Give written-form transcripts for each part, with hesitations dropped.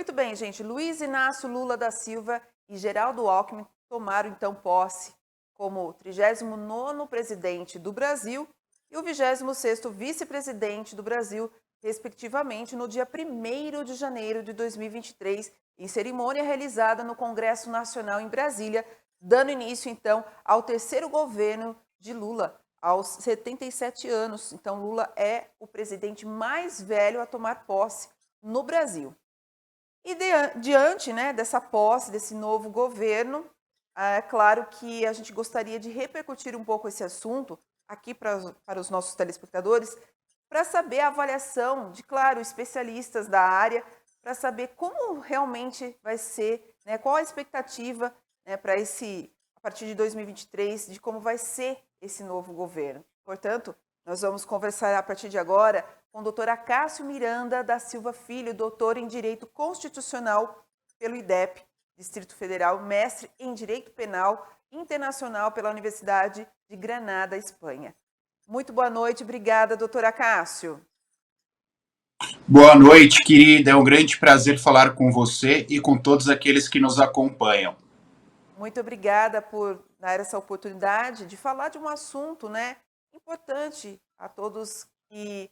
Muito bem, gente. Luiz Inácio Lula da Silva e Geraldo Alckmin tomaram então posse como o 39º presidente do Brasil e o 26º vice-presidente do Brasil, respectivamente, no dia 1º de janeiro de 2023, em cerimônia realizada no Congresso Nacional em Brasília, dando início então ao terceiro governo de Lula, aos 77 anos. Então, Lula é o presidente mais velho a tomar posse no Brasil. E diante, né, dessa posse, desse novo governo, é claro que a gente gostaria de repercutir um pouco esse assunto aqui para os nossos telespectadores, para saber a avaliação de, claro, especialistas da área, para saber como realmente vai ser, né, qual a expectativa, né, para a partir de 2023, de como vai ser esse novo governo. Portanto, nós vamos conversar a partir de agora com o doutor Acácio Miranda da Silva Filho, doutor em Direito Constitucional pelo IDEP, Distrito Federal, mestre em Direito Penal Internacional pela Universidade de Granada, Espanha. Muito boa noite, obrigada, doutor Acácio. Boa noite, querida. É um grande prazer falar com você e com todos aqueles que nos acompanham. Muito obrigada por dar essa oportunidade de falar de um assunto, né, importante a todos que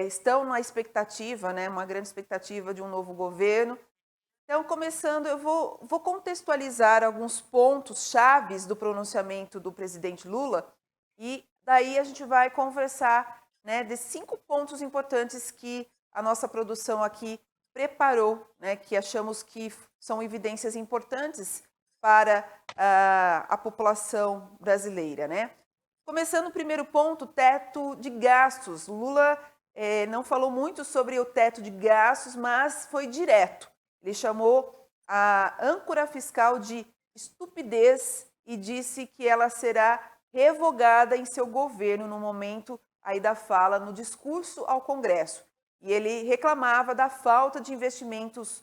estão na expectativa, né, uma grande expectativa de um novo governo. Então, começando, eu vou contextualizar alguns pontos chaves do pronunciamento do presidente Lula e daí a gente vai conversar, né, de 5 pontos importantes que a nossa produção aqui preparou, né, que achamos que são evidências importantes para a população brasileira, né? Começando o primeiro ponto, teto de gastos. Lula não falou muito sobre o teto de gastos, mas foi direto. Ele chamou a âncora fiscal de estupidez e disse que ela será revogada em seu governo no momento aí da fala, no discurso ao Congresso. E ele reclamava da falta de investimentos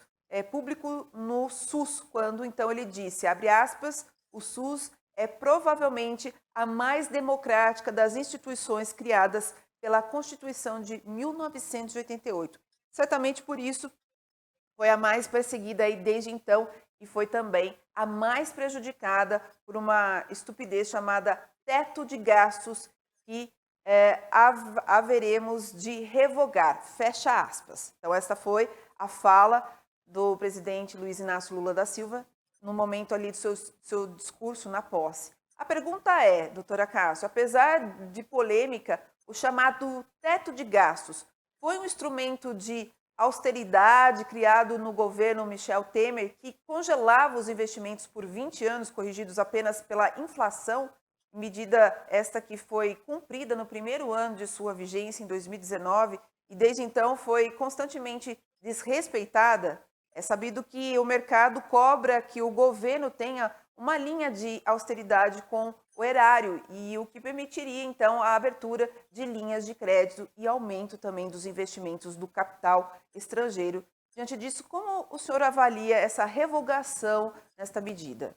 público no SUS, quando então ele disse, abre aspas, o SUS é provavelmente a mais democrática das instituições criadas pela Constituição de 1988. Certamente por isso foi a mais perseguida aí desde então e foi também a mais prejudicada por uma estupidez chamada teto de gastos que haveremos de revogar, fecha aspas. Então essa foi a fala do presidente Luiz Inácio Lula da Silva no momento ali do seu discurso na posse. A pergunta é, doutora Cássio, apesar de polêmica, o chamado teto de gastos foi um instrumento de austeridade criado no governo Michel Temer, que congelava os investimentos por 20 anos, corrigidos apenas pela inflação, medida esta que foi cumprida no primeiro ano de sua vigência, em 2019, e desde então foi constantemente desrespeitada. É sabido que o mercado cobra que o governo tenha uma linha de austeridade com o erário, e o que permitiria, então, a abertura de linhas de crédito e aumento também dos investimentos do capital estrangeiro. Diante disso, como o senhor avalia essa revogação nesta medida?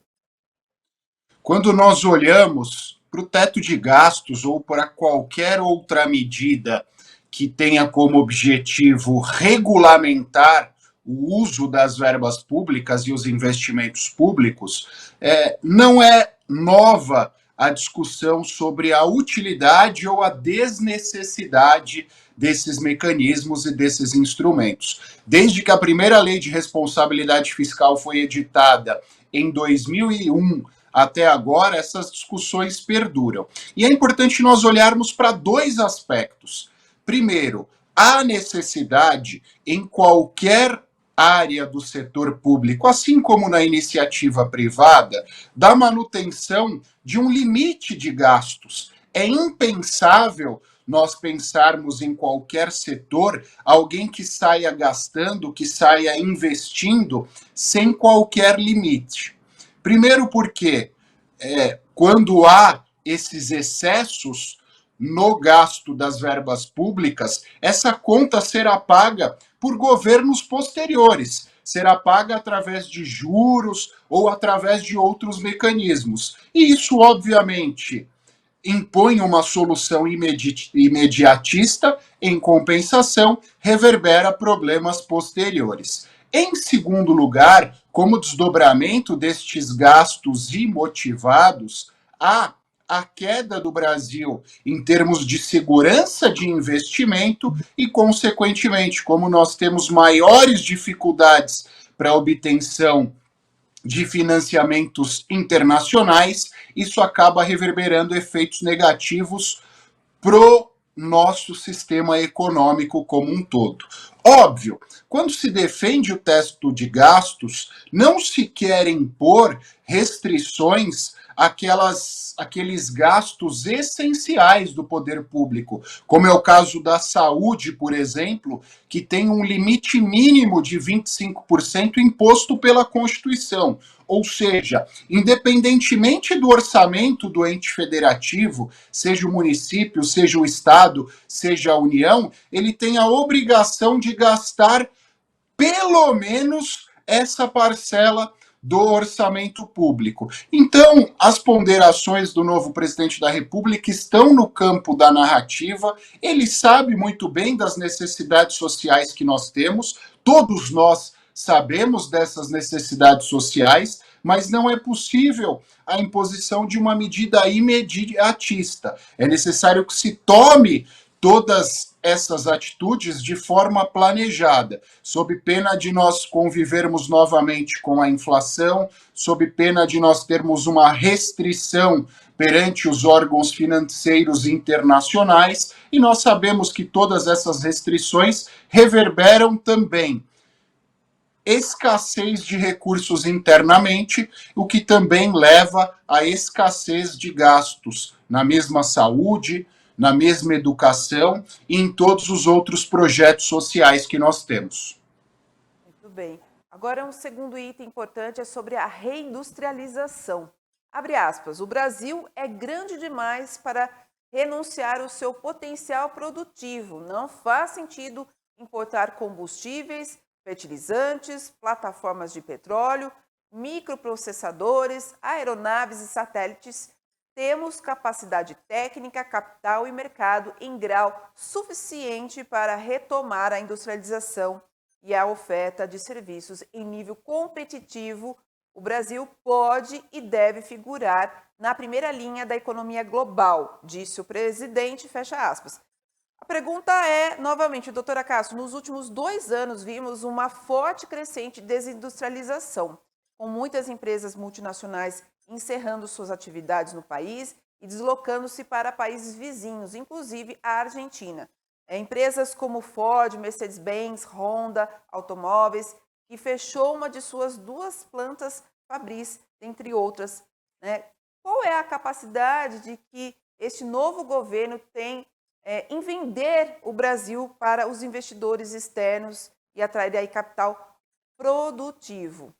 Quando nós olhamos para o teto de gastos ou para qualquer outra medida que tenha como objetivo regulamentar o uso das verbas públicas e os investimentos públicos, não é nova a discussão sobre a utilidade ou a desnecessidade desses mecanismos e desses instrumentos. Desde que a primeira lei de responsabilidade fiscal foi editada em 2001 até agora, essas discussões perduram. E é importante nós olharmos para 2 aspectos. Primeiro, há necessidade em qualquer área do setor público, assim como na iniciativa privada, da manutenção de um limite de gastos. É impensável nós pensarmos em qualquer setor alguém que saia gastando, que saia investindo sem qualquer limite. Primeiro porque quando há esses excessos no gasto das verbas públicas, essa conta será paga por governos posteriores, será paga através de juros ou através de outros mecanismos. E isso, obviamente, impõe uma solução imediatista, em compensação, reverbera problemas posteriores. Em segundo lugar, como desdobramento destes gastos imotivados, há a queda do Brasil em termos de segurança de investimento e, consequentemente, como nós temos maiores dificuldades para a obtenção de financiamentos internacionais, isso acaba reverberando efeitos negativos pro nosso sistema econômico como um todo. Óbvio, quando se defende o teto de gastos, não se quer impor restrições àqueles gastos essenciais do poder público, como é o caso da saúde, por exemplo, que tem um limite mínimo de 25% imposto pela Constituição. Ou seja, independentemente do orçamento do ente federativo, seja o município, seja o estado, seja a União, ele tem a obrigação de gastar pelo menos essa parcela do orçamento público. Então, as ponderações do novo presidente da República estão no campo da narrativa, ele sabe muito bem das necessidades sociais que nós temos, todos nós sabemos dessas necessidades sociais, mas não é possível a imposição de uma medida imediatista. É necessário que se tome todas essas atitudes de forma planejada, sob pena de nós convivermos novamente com a inflação, sob pena de nós termos uma restrição perante os órgãos financeiros internacionais, e nós sabemos que todas essas restrições reverberam também escassez de recursos internamente, o que também leva à escassez de gastos na mesma saúde, na mesma educação e em todos os outros projetos sociais que nós temos. Muito bem. Agora, um segundo item importante é sobre a reindustrialização. Abre aspas, o Brasil é grande demais para renunciar ao seu potencial produtivo. Não faz sentido importar combustíveis, fertilizantes, plataformas de petróleo, microprocessadores, aeronaves e satélites. Temos capacidade técnica, capital e mercado em grau suficiente para retomar a industrialização e a oferta de serviços em nível competitivo. O Brasil pode e deve figurar na primeira linha da economia global, disse o presidente, fecha aspas. A pergunta é, novamente, doutora Castro, nos últimos 2 anos vimos uma forte e crescente desindustrialização, com muitas empresas multinacionais encerrando suas atividades no país e deslocando-se para países vizinhos, inclusive a Argentina. Empresas como Ford, Mercedes-Benz, Honda, Automóveis, que fechou uma de suas 2 plantas fabris, entre outras. Né? Qual é a capacidade de que este novo governo tem em vender o Brasil para os investidores externos e atrair aí capital produtivo?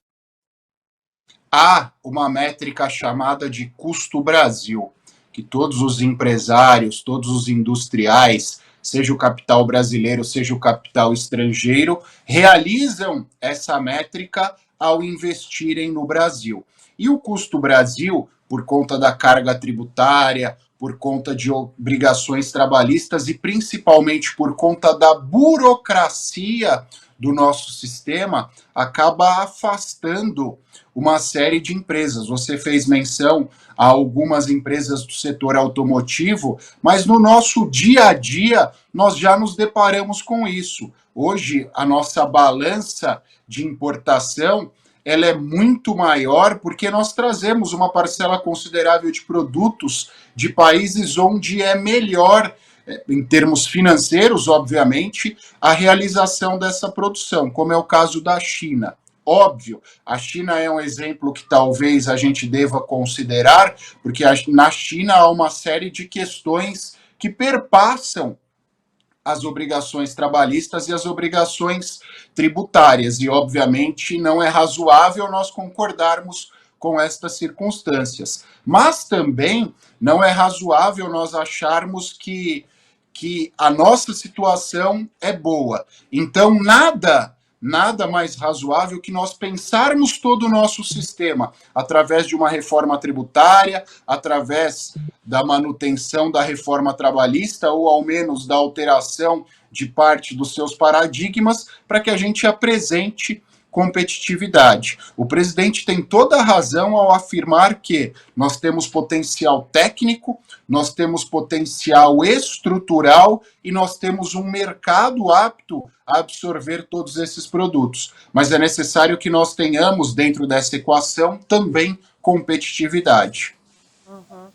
Há uma métrica chamada de custo Brasil, que todos os empresários, todos os industriais, seja o capital brasileiro, seja o capital estrangeiro, realizam essa métrica ao investirem no Brasil. E o custo Brasil, por conta da carga tributária, por conta de obrigações trabalhistas e principalmente por conta da burocracia do nosso sistema, acaba afastando uma série de empresas. Você fez menção a algumas empresas do setor automotivo, mas no nosso dia a dia nós já nos deparamos com isso. Hoje, a nossa balança de importação ela é muito maior porque nós trazemos uma parcela considerável de produtos de países onde é melhor, em termos financeiros, obviamente, a realização dessa produção, como é o caso da China. Óbvio, a China é um exemplo que talvez a gente deva considerar, porque na China há uma série de questões que perpassam as obrigações trabalhistas e as obrigações tributárias. E, obviamente, não é razoável nós concordarmos com estas circunstâncias. Mas também não é razoável nós acharmos que a nossa situação é boa. Então, nada mais razoável que nós pensarmos todo o nosso sistema através de uma reforma tributária, através da manutenção da reforma trabalhista ou ao menos da alteração de parte dos seus paradigmas para que a gente apresente competitividade. O presidente tem toda a razão ao afirmar que nós temos potencial técnico, nós temos potencial estrutural e nós temos um mercado apto a absorver todos esses produtos. Mas é necessário que nós tenhamos dentro dessa equação também competitividade. Uhum.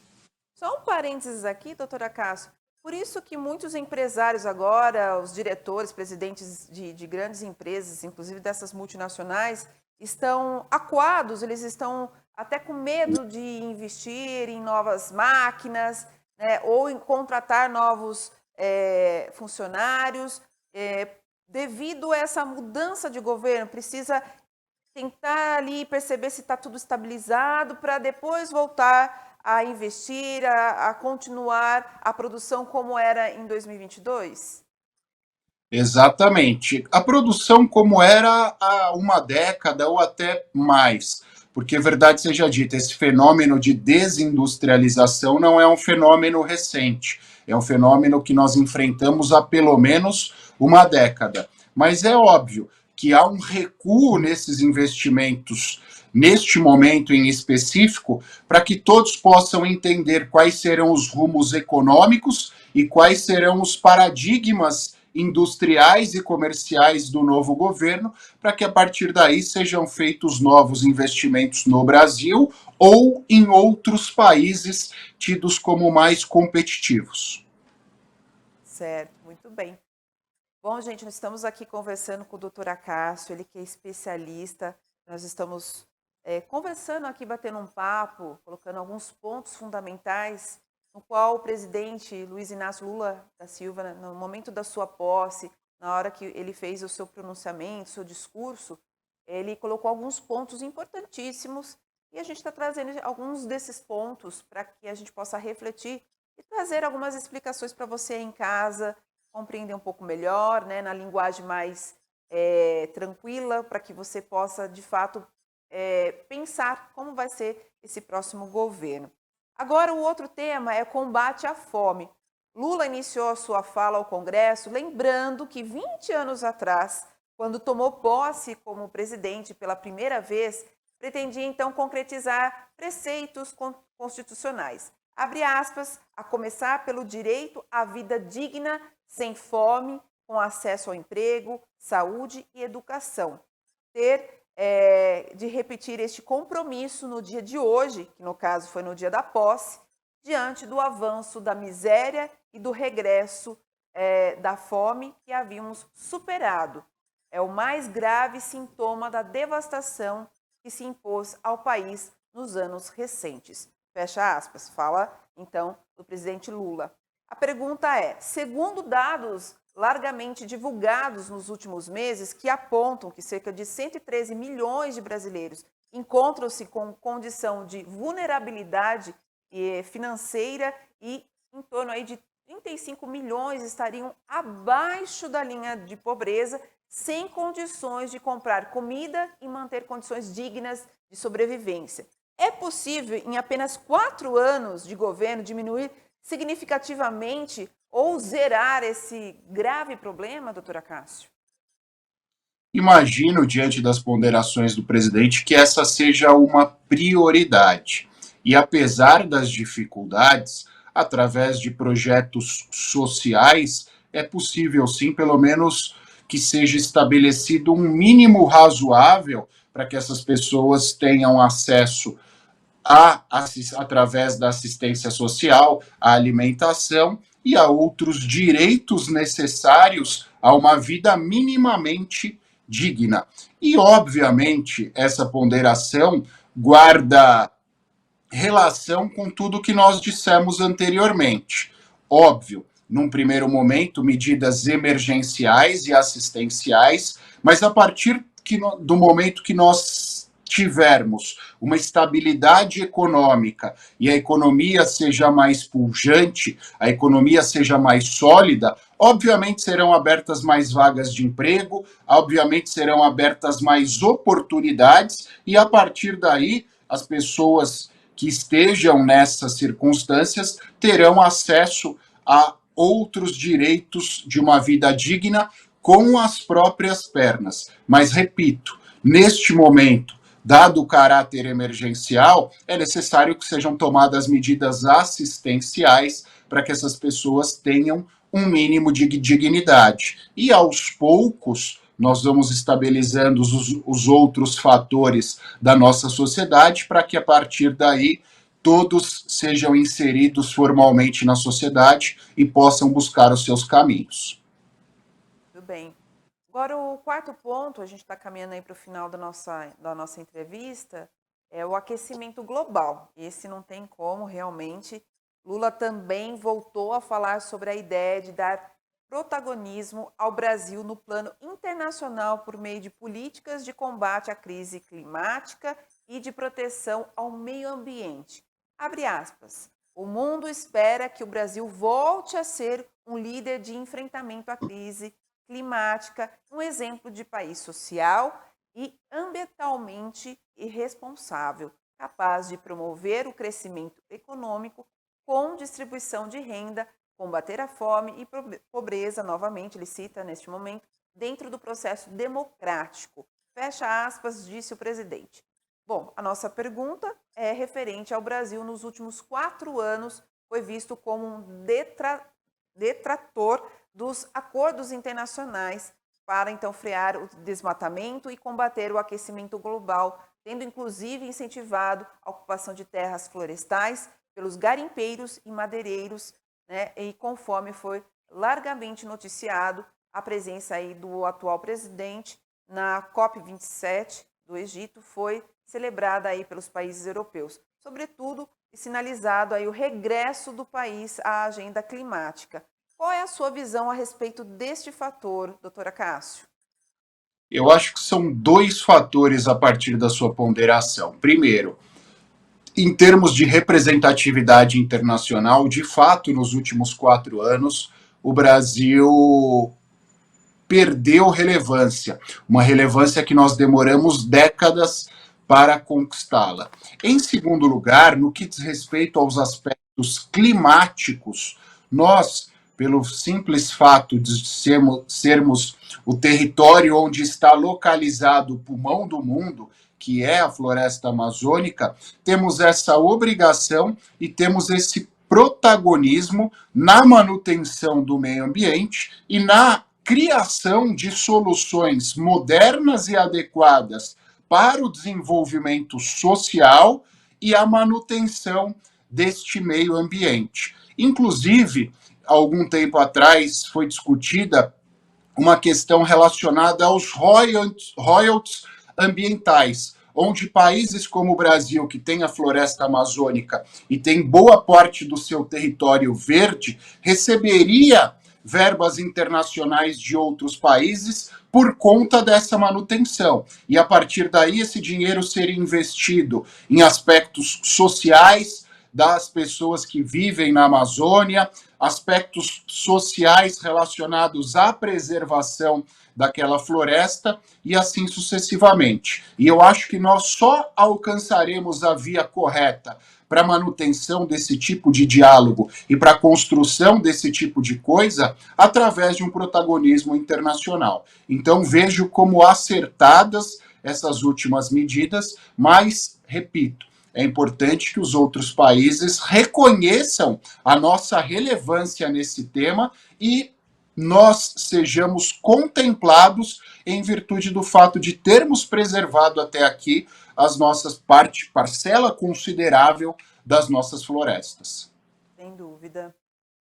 Só um parênteses aqui, doutora Cássio. Por isso que muitos empresários agora, os diretores, presidentes de grandes empresas, inclusive dessas multinacionais, estão acuados, eles estão até com medo de investir em novas máquinas, né, ou em contratar novos funcionários, devido a essa mudança de governo. Precisa tentar ali perceber se está tudo estabilizado para depois voltar a investir, a continuar a produção como era em 2022? Exatamente. A produção como era há uma década ou até mais. Porque, verdade seja dita, esse fenômeno de desindustrialização não é um fenômeno recente. É um fenômeno que nós enfrentamos há pelo menos uma década. Mas é óbvio que há um recuo nesses investimentos neste momento em específico, para que todos possam entender quais serão os rumos econômicos e quais serão os paradigmas industriais e comerciais do novo governo, para que a partir daí sejam feitos novos investimentos no Brasil ou em outros países tidos como mais competitivos. Certo, muito bem. Bom, gente, nós estamos aqui conversando com o doutor Acácio, ele que é especialista, nós estamos conversando aqui, batendo um papo, colocando alguns pontos fundamentais, no qual o presidente Luiz Inácio Lula da Silva, no momento da sua posse, na hora que ele fez o seu pronunciamento, o seu discurso, ele colocou alguns pontos importantíssimos e a gente está trazendo alguns desses pontos para que a gente possa refletir e trazer algumas explicações para você em casa, compreender um pouco melhor, né, na linguagem mais tranquila, para que você possa, de fato, pensar como vai ser esse próximo governo. Agora, o outro tema é combate à fome. Lula iniciou a sua fala ao Congresso lembrando que 20 anos atrás, quando tomou posse como presidente pela primeira vez, pretendia então concretizar preceitos constitucionais. Abre aspas, a começar pelo direito à vida digna, sem fome, com acesso ao emprego, saúde e educação. De repetir este compromisso no dia de hoje, que no caso foi no dia da posse, diante do avanço da miséria e do regresso da fome que havíamos superado. É o mais grave sintoma da devastação que se impôs ao país nos anos recentes. Fecha aspas, fala então do presidente Lula. A pergunta é, segundo dados largamente divulgados nos últimos meses, que apontam que cerca de 113 milhões de brasileiros encontram-se com condição de vulnerabilidade financeira e em torno aí de 35 milhões estariam abaixo da linha de pobreza, sem condições de comprar comida e manter condições dignas de sobrevivência. É possível, em apenas 4 anos de governo, diminuir significativamente ou zerar esse grave problema, doutora Cássio? Imagino, diante das ponderações do presidente, que essa seja uma prioridade. E apesar das dificuldades, através de projetos sociais, é possível sim, pelo menos, que seja estabelecido um mínimo razoável para que essas pessoas tenham acesso através da assistência social, à alimentação e a outros direitos necessários a uma vida minimamente digna. E, obviamente, essa ponderação guarda relação com tudo que nós dissemos anteriormente. Óbvio, num primeiro momento, medidas emergenciais e assistenciais, mas a partir do momento que nós tivermos uma estabilidade econômica e a economia seja mais pujante, a economia seja mais sólida, obviamente serão abertas mais vagas de emprego, obviamente serão abertas mais oportunidades, e a partir daí as pessoas que estejam nessas circunstâncias terão acesso a outros direitos de uma vida digna com as próprias pernas. Mas, repito, neste momento, dado o caráter emergencial, é necessário que sejam tomadas medidas assistenciais para que essas pessoas tenham um mínimo de dignidade. E aos poucos, nós vamos estabilizando os outros fatores da nossa sociedade para que a partir daí todos sejam inseridos formalmente na sociedade e possam buscar os seus caminhos. Tudo bem. Agora, o quarto ponto, a gente está caminhando aí para o final da nossa entrevista, é o aquecimento global. Esse não tem como, realmente. Lula também voltou a falar sobre a ideia de dar protagonismo ao Brasil no plano internacional por meio de políticas de combate à crise climática e de proteção ao meio ambiente. Abre aspas. O mundo espera que o Brasil volte a ser um líder de enfrentamento à crise climática, um exemplo de país social e ambientalmente responsável, capaz de promover o crescimento econômico com distribuição de renda, combater a fome e pobreza, novamente, ele cita neste momento, dentro do processo democrático. Fecha aspas, disse o presidente. Bom, a nossa pergunta é referente ao Brasil. Nos últimos 4 anos, foi visto como um detrator dos acordos internacionais para, então, frear o desmatamento e combater o aquecimento global, tendo, inclusive, incentivado a ocupação de terras florestais pelos garimpeiros e madeireiros, né? E conforme foi largamente noticiado, a presença aí do atual presidente na COP27 do Egito foi celebrada aí pelos países europeus, sobretudo sinalizado aí o regresso do país à agenda climática. Qual é a sua visão a respeito deste fator, doutora Cássio? Eu acho que são 2 fatores a partir da sua ponderação. Primeiro, em termos de representatividade internacional, de fato, nos últimos 4 anos, o Brasil perdeu relevância, uma relevância que nós demoramos décadas para conquistá-la. Em segundo lugar, no que diz respeito aos aspectos climáticos, nós, pelo simples fato de sermos o território onde está localizado o pulmão do mundo, que é a floresta amazônica, temos essa obrigação e temos esse protagonismo na manutenção do meio ambiente e na criação de soluções modernas e adequadas para o desenvolvimento social e a manutenção deste meio ambiente. Inclusive, algum tempo atrás foi discutida uma questão relacionada aos royalties ambientais, onde países como o Brasil, que tem a floresta amazônica e tem boa parte do seu território verde, receberia verbas internacionais de outros países por conta dessa manutenção. E a partir daí esse dinheiro seria investido em aspectos sociais das pessoas que vivem na Amazônia, aspectos sociais relacionados à preservação daquela floresta e assim sucessivamente. E eu acho que nós só alcançaremos a via correta para a manutenção desse tipo de diálogo e para a construção desse tipo de coisa através de um protagonismo internacional. Então vejo como acertadas essas últimas medidas, mas, repito, é importante que os outros países reconheçam a nossa relevância nesse tema e nós sejamos contemplados em virtude do fato de termos preservado até aqui as nossas parcela considerável das nossas florestas. Sem dúvida.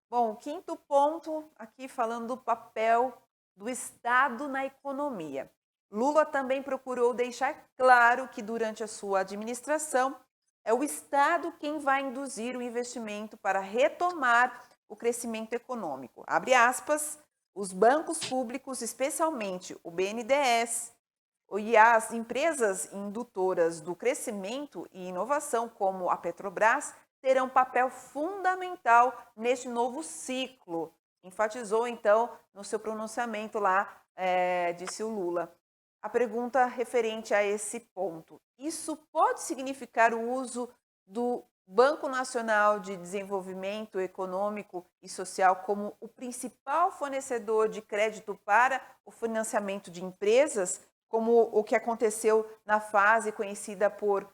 Bom, o quinto ponto, aqui falando do papel do Estado na economia. Lula também procurou deixar claro que durante a sua administração é o Estado quem vai induzir o investimento para retomar o crescimento econômico. Abre aspas, os bancos públicos, especialmente o BNDES, E as empresas indutoras do crescimento e inovação, como a Petrobras, terão papel fundamental neste novo ciclo. Enfatizou, então, no seu pronunciamento lá, disse o Lula. A pergunta referente a esse ponto: isso pode significar o uso do Banco Nacional de Desenvolvimento Econômico e Social como o principal fornecedor de crédito para o financiamento de empresas, como o que aconteceu na fase conhecida por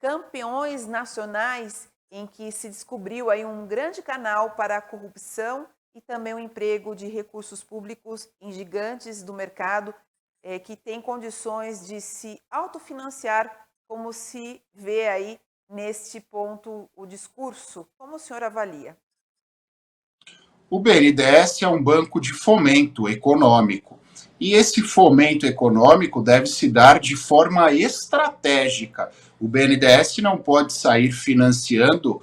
campeões nacionais, em que se descobriu aí um grande canal para a corrupção e também o emprego de recursos públicos em gigantes do mercado, que têm condições de se autofinanciar, como se vê aí neste ponto o discurso. Como o senhor avalia? O BNDES é um banco de fomento econômico. E esse fomento econômico deve se dar de forma estratégica. O BNDES não pode sair financiando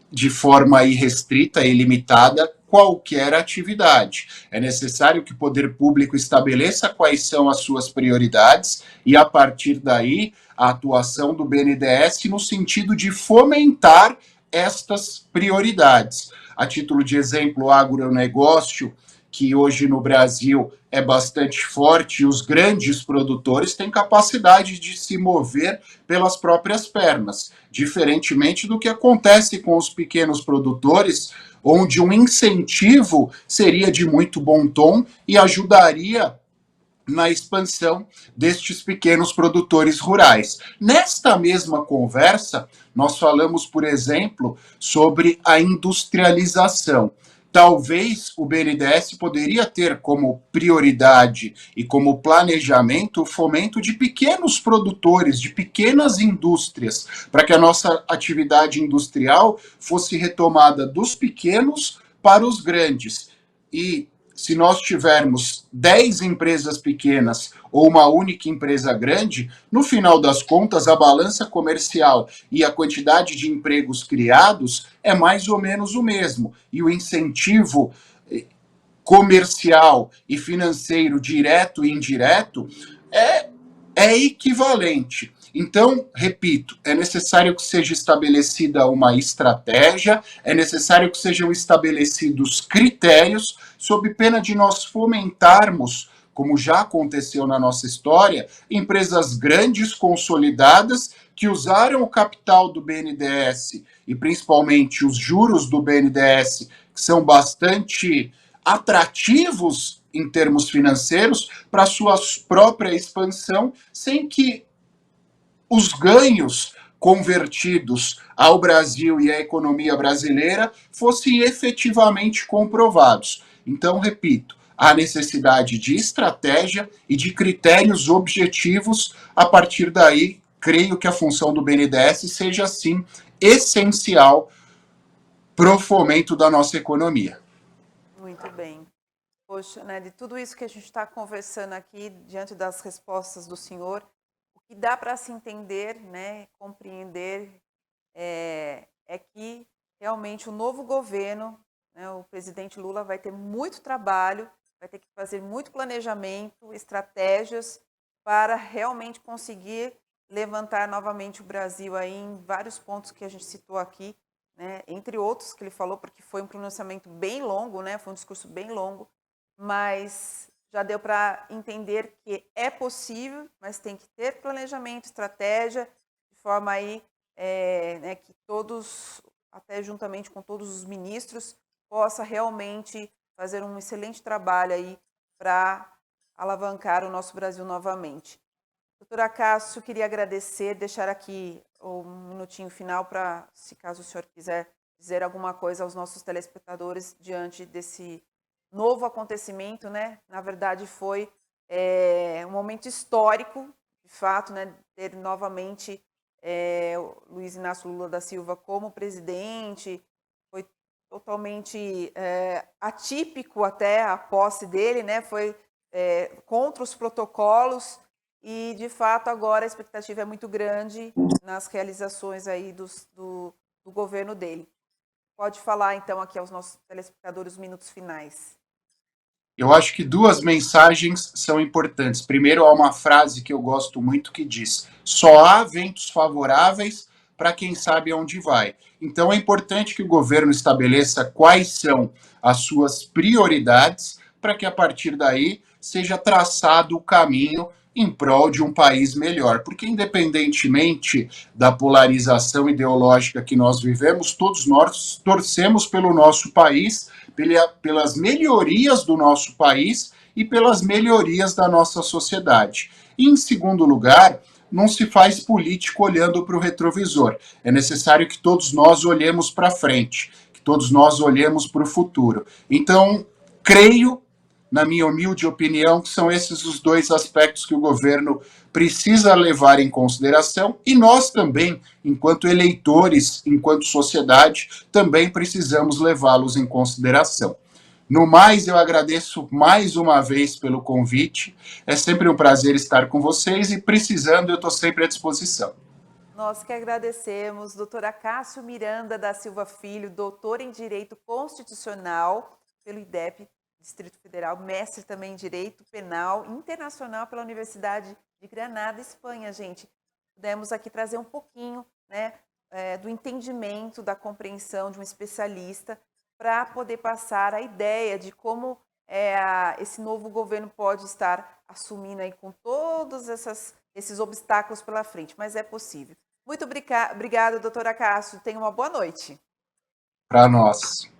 de forma irrestrita e ilimitada qualquer atividade. É necessário que o poder público estabeleça quais são as suas prioridades e, a partir daí, a atuação do BNDES no sentido de fomentar estas prioridades. A título de exemplo, o agronegócio, que hoje no Brasil é bastante forte, e os grandes produtores têm capacidade de se mover pelas próprias pernas, diferentemente do que acontece com os pequenos produtores, onde um incentivo seria de muito bom tom e ajudaria na expansão destes pequenos produtores rurais. Nesta mesma conversa, nós falamos, por exemplo, sobre a industrialização. Talvez o BNDES poderia ter como prioridade e como planejamento o fomento de pequenos produtores, de pequenas indústrias, para que a nossa atividade industrial fosse retomada dos pequenos para os grandes. E se nós tivermos 10 empresas pequenas ou uma única empresa grande, no final das contas, a balança comercial e a quantidade de empregos criados é mais ou menos o mesmo. E o incentivo comercial e financeiro, direto e indireto, é equivalente. Então, repito, é necessário que seja estabelecida uma estratégia, é necessário que sejam estabelecidos critérios, sob pena de nós fomentarmos, como já aconteceu na nossa história, empresas grandes, consolidadas, que usaram o capital do BNDES e principalmente os juros do BNDES, que são bastante atrativos em termos financeiros para sua própria expansão, sem que os ganhos convertidos ao Brasil e à economia brasileira fossem efetivamente comprovados. Então, repito, há necessidade de estratégia e de critérios objetivos. A partir daí, creio que a função do BNDES seja, sim, essencial para o fomento da nossa economia. Muito bem. Poxa, né, de tudo isso que a gente está conversando aqui, diante das respostas do senhor, o que dá para se entender, né, compreender, é que realmente o novo governo, né, o presidente Lula vai ter muito trabalho, vai ter que fazer muito planejamento, estratégias para realmente conseguir levantar novamente o Brasil aí em vários pontos que a gente citou aqui, né, entre outros que ele falou, porque foi um pronunciamento bem longo, né, foi um discurso bem longo, mas já deu para entender que é possível, mas tem que ter planejamento, estratégia, de forma aí né, que todos, até juntamente com todos os ministros, possa realmente fazer um excelente trabalho aí para alavancar o nosso Brasil novamente. Doutora Cássio, queria agradecer, deixar aqui um minutinho final para, se caso o senhor quiser dizer alguma coisa aos nossos telespectadores diante desse novo acontecimento, né? Na verdade, foi um momento histórico, de fato, né? Ter novamente o Luiz Inácio Lula da Silva como presidente, foi totalmente atípico até a posse dele, né? Foi contra os protocolos e, de fato, agora a expectativa é muito grande nas realizações aí do governo dele. Pode falar, então, aqui aos nossos telespectadores os minutos finais. Eu acho que duas mensagens são importantes. Primeiro, há uma frase que eu gosto muito que diz: só há ventos favoráveis para quem sabe aonde vai. Então, é importante que o governo estabeleça quais são as suas prioridades para que, a partir daí, seja traçado o caminho em prol de um país melhor. Porque, independentemente da polarização ideológica que nós vivemos, todos nós torcemos pelo nosso país, pelas melhorias do nosso país e pelas melhorias da nossa sociedade. E, em segundo lugar, não se faz político olhando para o retrovisor. É necessário que todos nós olhemos para frente, que todos nós olhemos para o futuro. Então, creio, na minha humilde opinião, que são esses os dois aspectos que o governo precisa levar em consideração e nós também, enquanto eleitores, enquanto sociedade, também precisamos levá-los em consideração. No mais, eu agradeço mais uma vez pelo convite. É sempre um prazer estar com vocês e, precisando, eu estou sempre à disposição. Nós que agradecemos, doutora Cássio Miranda da Silva Filho, doutor em Direito Constitucional pelo IDEP, Distrito Federal, mestre também em Direito Penal Internacional pela Universidade de Granada, Espanha, gente. Pudemos aqui trazer um pouquinho, né, do entendimento, da compreensão de um especialista para poder passar a ideia de como esse novo governo pode estar assumindo aí com todos esses obstáculos pela frente, mas é possível. Muito obrigada, doutora Cássio. Tenha uma boa noite. Para nós.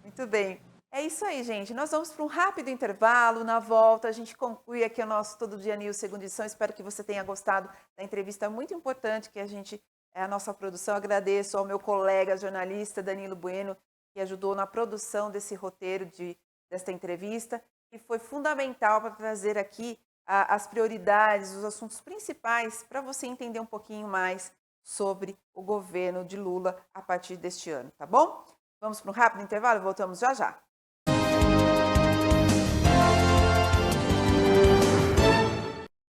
Muito bem. É isso aí, gente. Nós vamos para um rápido intervalo. Na volta, a gente conclui aqui o nosso Todo Dia News, segunda edição. Espero que você tenha gostado da entrevista muito importante que a nossa produção. Agradeço ao meu colega jornalista Danilo Bueno, que ajudou na produção desse roteiro desta entrevista, que foi fundamental para trazer aqui as prioridades, os assuntos principais, para você entender um pouquinho mais sobre o governo de Lula a partir deste ano, tá bom? Vamos para um rápido intervalo e voltamos já já.